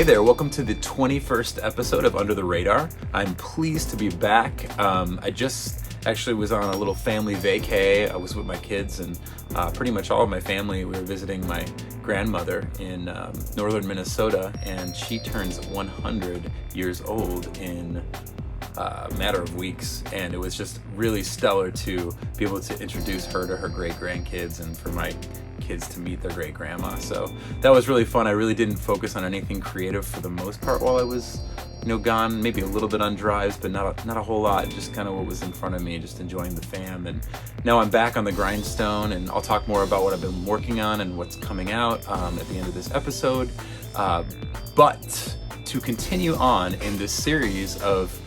Hey there, welcome to the 21st episode of Under the Radar. I'm pleased to be back. I just actually was on a little family vacay. I was with my kids and pretty much all of my family. We were visiting my grandmother in northern Minnesota, and she turns 100 years old in a matter of weeks, and it was just really stellar to be able to introduce her to her great-grandkids and for my kids to meet their great-grandma. So that was really fun. I really didn't focus on anything creative for the most part while I was gone, maybe a little bit on drives, but not a whole lot, just kind of what was in front of me, just enjoying the fam. And now I'm back on the grindstone, and I'll talk more about what I've been working on and what's coming out at the end of this episode. But to continue on in this series of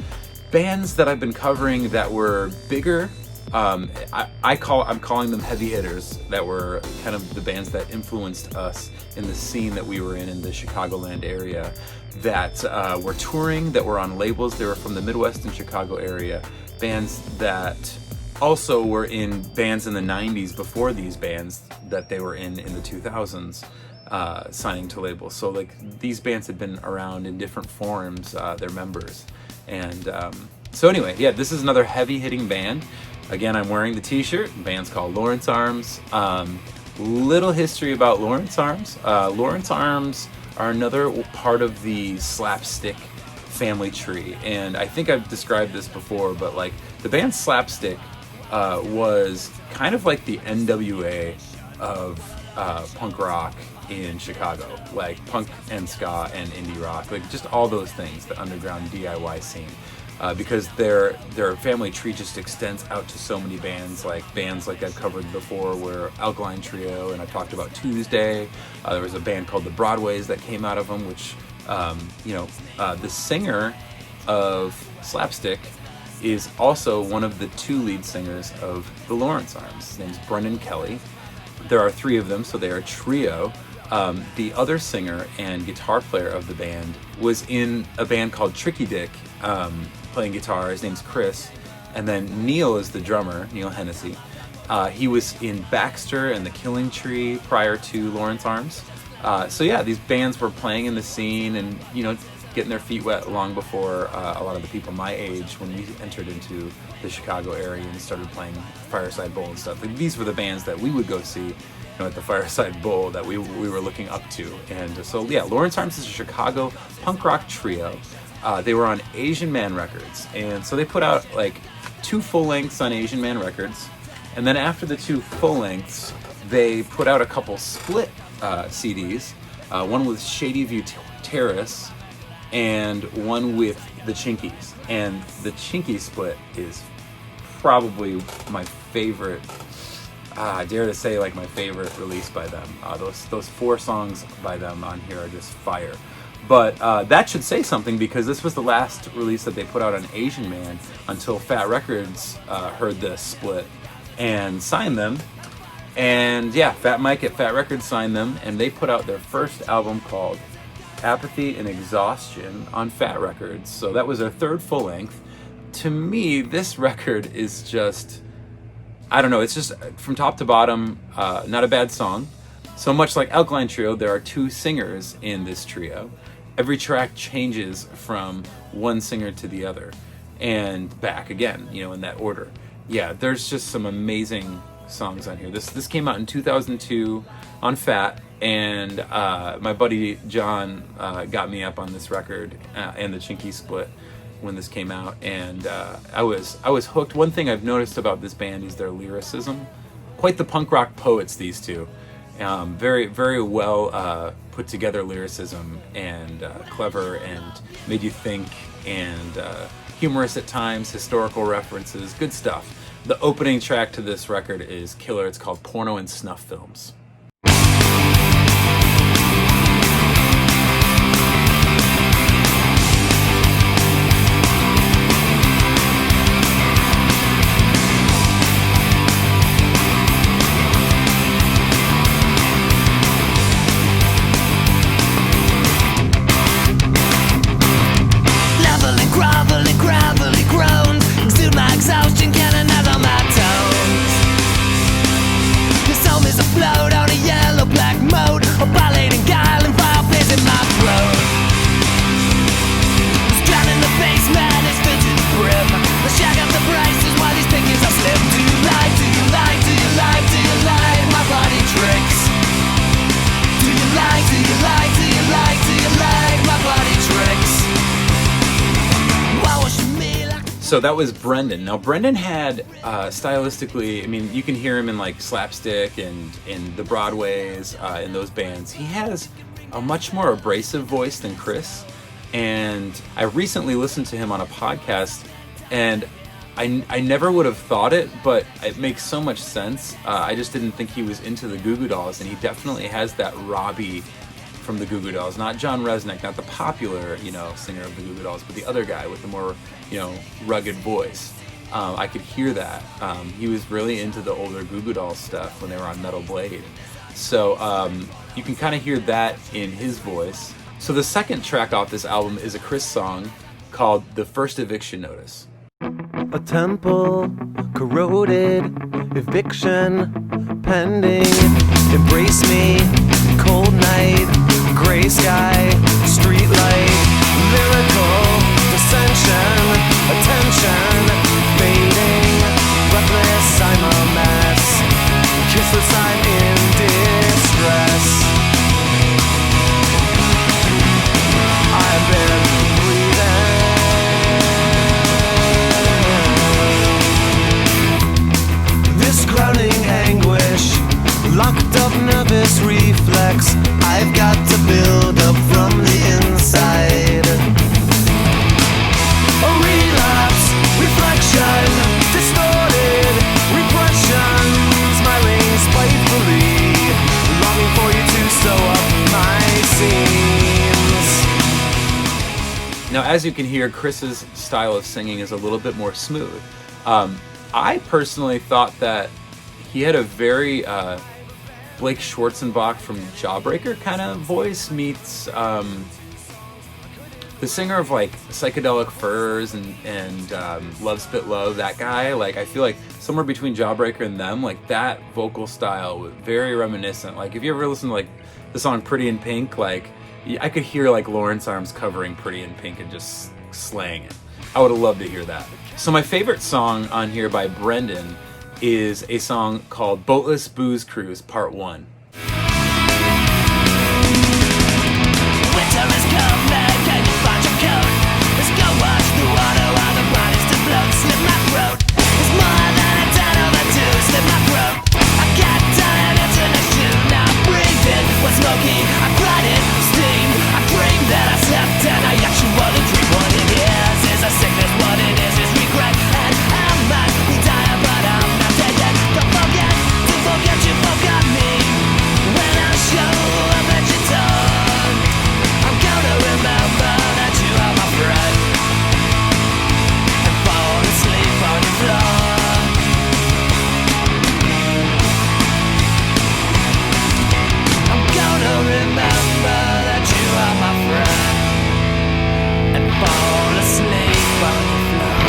bands that I've been covering that were bigger, I'm calling them heavy hitters, that were kind of the bands that influenced us in the scene that we were in the Chicagoland area, that were touring, that were on labels. They were from the Midwestern Chicago area, bands that also were in bands in the 90s before these bands that they were in the 2000s, signing to labels. So like these bands had been around in different forms, their members. And so anyway, yeah, this is another heavy hitting band. Again, I'm wearing the t-shirt. The band's called Lawrence Arms. Little history about Lawrence Arms. Lawrence Arms are another part of the Slapstick family tree. And I think I've described this before, but like the band Slapstick was kind of like the NWA of punk rock in Chicago, like punk and ska and indie rock, like just all those things, the underground DIY scene. Because their family tree just extends out to so many bands like I've covered before, were Alkaline Trio, and I talked about Tuesday. There was a band called the Broadways that came out of them, which the singer of Slapstick is also one of the two lead singers of the Lawrence Arms. His name's Brendan Kelly. There are three of them, so they are a trio. The other singer and guitar player of the band was in a band called Tricky Dick, playing guitar. His name's Chris. And then Neil is the drummer, Neil Hennessy. He was in Baxter and the Killing Tree prior to Lawrence Arms. So yeah, these bands were playing in the scene and, getting their feet wet long before a lot of the people my age, when we entered into the Chicago area and started playing Fireside Bowl and stuff. Like, these were the bands that we would go see at the Fireside Bowl that we were looking up to. And so yeah, Lawrence Arms is a Chicago punk rock trio. They were on Asian Man Records, and so they put out like 2 full lengths on Asian Man Records, and then after the 2 full lengths, they put out a couple split CDs, one with Shady View Terrace and one with the Chinkies. And the Chinky split is probably my favorite, I dare to say, like my favorite release by them. Those 4 songs by them on here are just fire. But that should say something, because this was the last release that they put out on Asian Man until Fat Records heard this split and signed them. And yeah, Fat Mike at Fat Records signed them, and they put out their first album called Apathy and Exhaustion on Fat Records. So that was their 3rd full length. To me, this record is just, I don't know, it's just from top to bottom, not a bad song. So much like Alkaline Trio, there are 2 singers in this trio. Every track changes from one singer to the other and back again, in that order. Yeah, there's just some amazing songs on here. This came out in 2002 on Fat, and my buddy John got me up on this record and the Chinky split when this came out, and I was hooked. One thing I've noticed about this band is their lyricism. Quite the punk rock poets, these two. Very, very well put together lyricism, and clever, and made you think, and humorous at times, historical references, good stuff. The opening track to this record is killer. It's called Porno and Snuff Films. Gravelly groans, exude my exhaustion, cannon on my toes. Your soul is afloat. So that was Brendan. Now Brendan had stylistically, I mean, you can hear him in like Slapstick and in the Broadways, in those bands. He has a much more abrasive voice than Chris. And I recently listened to him on a podcast, and I never would have thought it, but it makes so much sense. I just didn't think he was into the Goo Goo Dolls, and he definitely has that Robbie from the Goo Goo Dolls. Not John Resnick, not the popular, singer of the Goo Goo Dolls, but the other guy with the more, rugged voice. I could hear that. He was really into the older Goo Goo Dolls stuff when they were on Metal Blade. So you can kind of hear that in his voice. So the second track off this album is a Chris song called The First Eviction Notice. A temple, corroded, eviction, pending. Embrace me, cold night, gray sky, street light, lyrical, dissension, attention, fading, breathless, I'm a mess, kissless, I'm in distress. I've been crowning anguish, locked up nervous reflex, I've got to build up from the inside. A relapse, reflection, distorted repression, smiling spitefully, longing for you to sew up my seams. Now, as you can hear, Chris's style of singing is a little bit more smooth. I personally thought that he had a very Blake Schwarzenbach from Jawbreaker kind of voice meets the singer of like Psychedelic Furs and Love Spit Love, that guy. Like, I feel like somewhere between Jawbreaker and them, like that vocal style was very reminiscent. Like, if you ever listen to like the song Pretty in Pink, like I could hear like Lawrence Arms covering Pretty in Pink and just slaying it. I would have loved to hear that. So my favorite song on here by Brendan is a song called Boatless Booze Cruise Part 1. Winter has come back, can you find your coat? Let's go wash the water while the brine is to float. Slip my throat, it's more than a 10 over 2. Slip my throat, I got tired of the shoe. Now I'm breathing, what's smoky, I cried in steam. I dream that I slept and I actually dream. What it is a sickness, what it is regret. And I might be tired, but I'm not dead yet. Don't forget to forget you forgot me. When I show up at your door, I'm gonna remember that you are my friend, and fall asleep on your floor. I'm gonna remember that you are my friend, and fall asleep on your floor.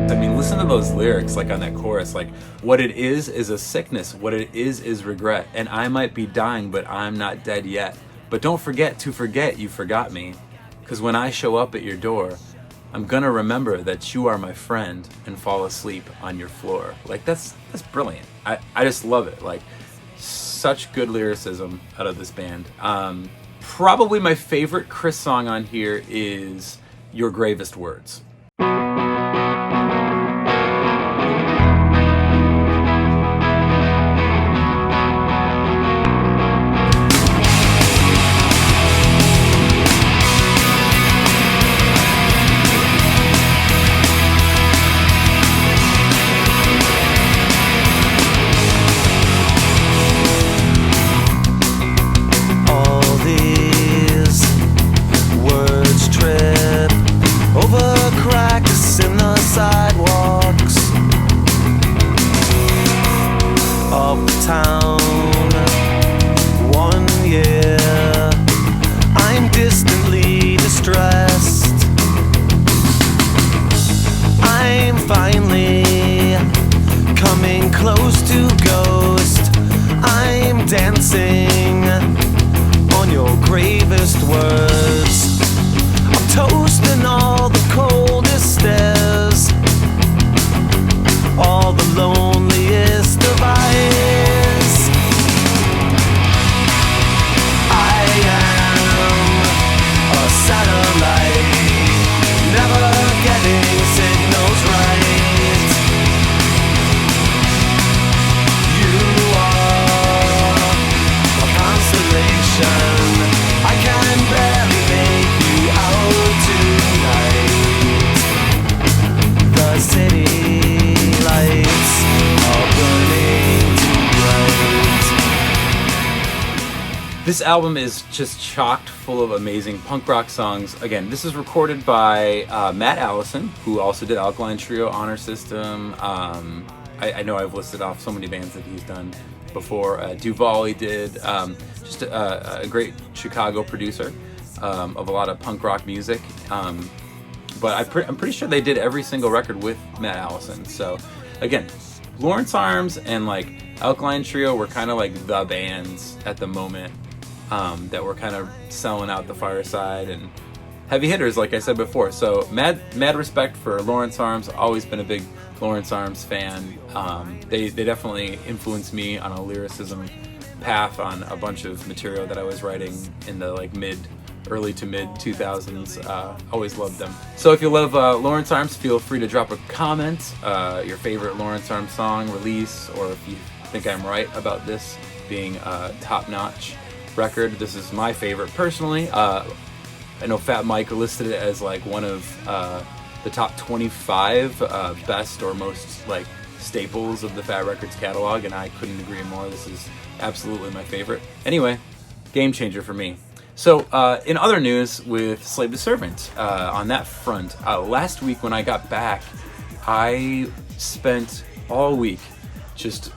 I mean, listen to those lyrics, like on that chorus, like, what it is a sickness, what it is regret, and I might be dying, but I'm not dead yet. But don't forget to forget you forgot me, because when I show up at your door, I'm gonna remember that you are my friend and fall asleep on your floor. Like, that's brilliant. I just love it. Like, such good lyricism out of this band. Probably my favorite Chris song on here is Your Gravest Words. I am This album is just chocked full of amazing punk rock songs. Again, this is recorded by Matt Allison, who also did Alkaline Trio, Honor System. I know I've listed off so many bands that he's done before. Duval he did. Just a great Chicago producer of a lot of punk rock music. But I'm pretty sure they did every single record with Matt Allison. So again, Lawrence Arms and like Alkaline Trio were kind of like the bands at the moment that were kind of selling out the fireside and heavy hitters, like I said before. So mad respect for Lawrence Arms. Always been a big Lawrence Arms fan. They definitely influenced me on a lyricism path on a bunch of material that I was writing in the like early to mid 2000s. Always loved them. So if you love Lawrence Arms, feel free to drop a comment, your favorite Lawrence Arms song, release, or if you think I'm right about this being a top-notch record. This is my favorite personally. I know Fat Mike listed it as like one of the top 25 best or most like staples of the Fat Records catalog, and I couldn't agree more. This is absolutely my favorite. Anyway, game changer for me. So in other news with Slave to Servant, on that front, last week when I got back, I spent all week just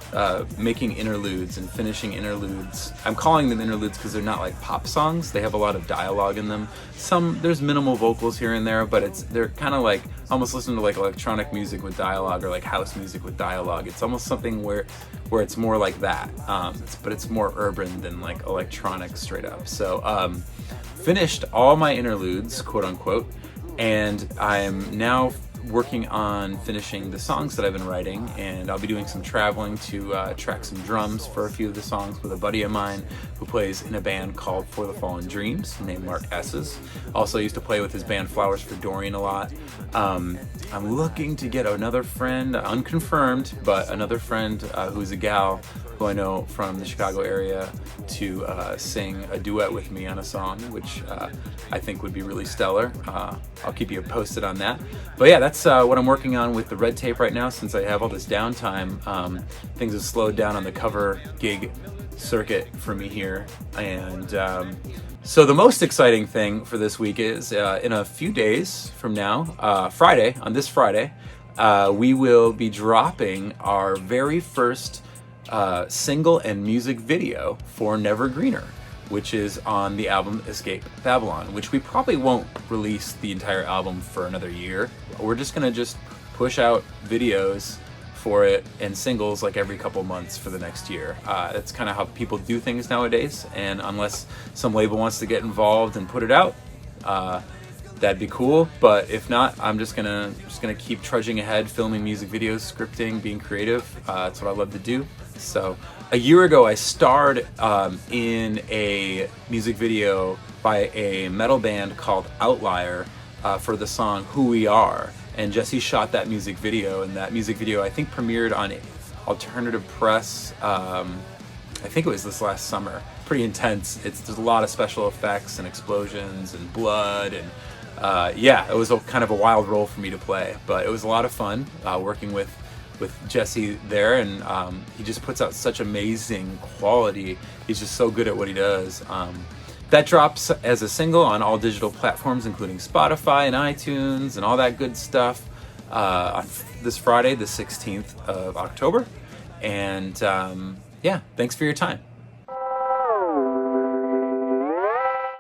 making interludes and finishing interludes. I'm calling them interludes because they're not like pop songs. They have a lot of dialogue in them. There's minimal vocals here and there, but they're kind of like almost listening to like electronic music with dialogue or like house music with dialogue. It's almost something where it's more like that, but it's more urban than like electronic straight up. So finished all my interludes, quote unquote, and I'm now working on finishing the songs that I've been writing, and I'll be doing some traveling to track some drums for a few of the songs with a buddy of mine who plays in a band called For the Fallen Dreams named Mark Esses. Also used to play with his band Flowers for Dorian a lot. I'm looking to get another friend, unconfirmed, but another friend who's a gal who I know from the Chicago area to sing a duet with me on a song, which I think would be really stellar. I'll keep you posted on that. But yeah, that's what I'm working on with the Red Tape right now. Since I have all this downtime, things have slowed down on the cover gig circuit for me here. And so the most exciting thing for this week is in a few days from now, Friday, on this Friday, we will be dropping our very first single and music video for Never Greener, which is on the album Escape Babylon, which we probably won't release the entire album for another year. We're just gonna push out videos for it and singles like every couple months for the next year. That's kind of how people do things nowadays, and unless some label wants to get involved and put it out, that'd be cool. But if not, I'm just gonna keep trudging ahead, filming music videos, scripting, being creative. That's what I love to do. So a year ago, I starred in a music video by a metal band called Outlier for the song Who We Are. And Jesse shot that music video, and that music video I think premiered on Alternative Press. I think it was this last summer. Pretty intense. There's a lot of special effects and explosions and blood, and yeah, it was kind of a wild role for me to play. But it was a lot of fun working with Jesse there, and he just puts out such amazing quality. He's just so good at what he does. That drops as a single on all digital platforms, including Spotify and iTunes and all that good stuff on this Friday, the 16th of October. And yeah, thanks for your time.